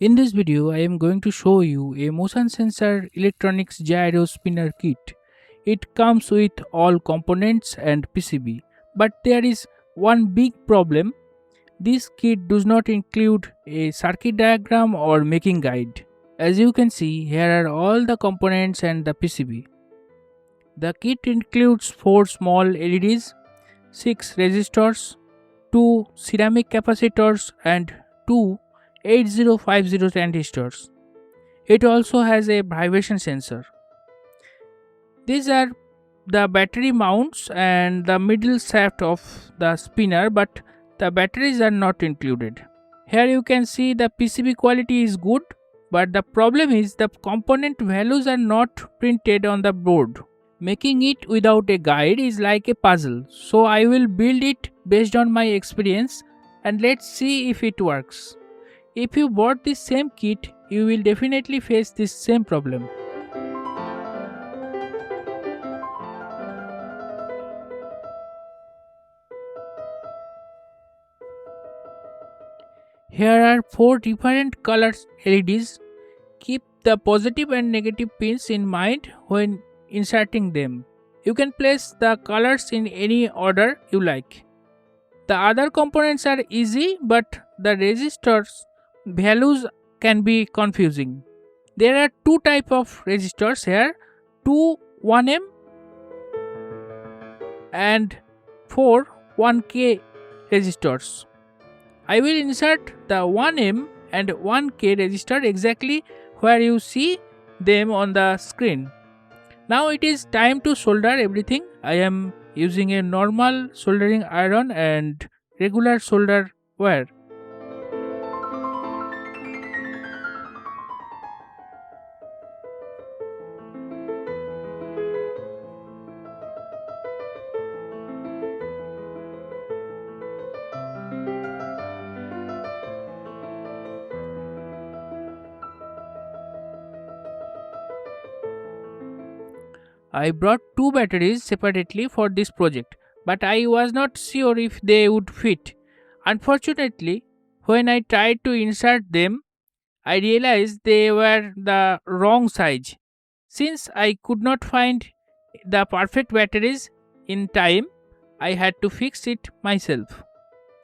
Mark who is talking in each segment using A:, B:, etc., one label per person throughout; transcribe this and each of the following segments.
A: In this video, I am going to show you a motion sensor electronics gyro spinner kit. It comes with all components and PCB, but there is one big problem. This kit does not include a circuit diagram or making guide. As you can see, here are all the components and the PCB. The kit includes 4 small LEDs, 6 resistors, 2 ceramic capacitors and 2 8050 transistors. It also has a vibration sensor. These are the battery mounts and the middle shaft of the spinner, but the batteries are not included. Here you can see the PCB quality is good, but the problem is the component values are not printed on the board. Making it without a guide is like a puzzle, so I will build it based on my experience and let's see if it works. If you bought this same kit, you will definitely face this same problem. Here are 4 different colors LEDs. Keep the positive and negative pins in mind when inserting them. You can place the colors in any order you like. The other components are easy, but the resistors values can be confusing. There are 2 types of resistors here, 2 1M and 4 1K resistors. I will insert the 1M and 1K resistor exactly where you see them on the screen. Now it is time to solder everything. I am using a normal soldering iron and regular solder wire. I brought 2 batteries separately for this project, but I was not sure if they would fit. Unfortunately, when I tried to insert them, I realized they were the wrong size. Since I could not find the perfect batteries in time, I had to fix it myself.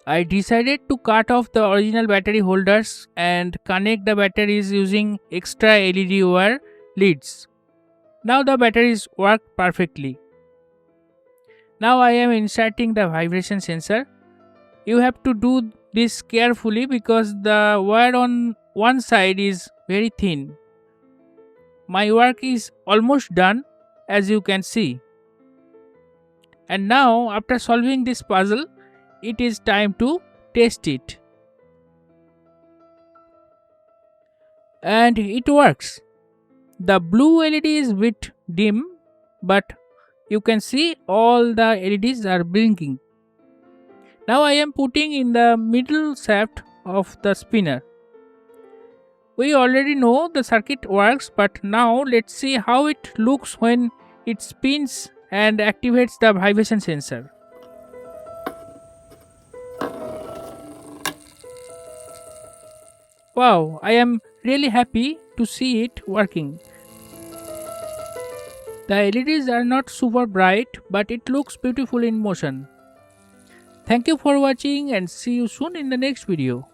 A: I decided to cut off the original battery holders and connect the batteries using extra LED wire leads. Now the batteries work perfectly. Now I am inserting the vibration sensor. You have to do this carefully because the wire on one side is very thin. My work is almost done, as you can see. And now after solving this puzzle, it is time to test it. And it works. The blue LED is a bit dim, but you can see all the LEDs are blinking. Now I am putting in the middle shaft of the spinner. We already know the circuit works, but now let's see how it looks when it spins and activates the vibration sensor. Wow, I am really happy to see it working. The LEDs are not super bright, but it looks beautiful in motion. Thank you for watching and see you soon in the next video.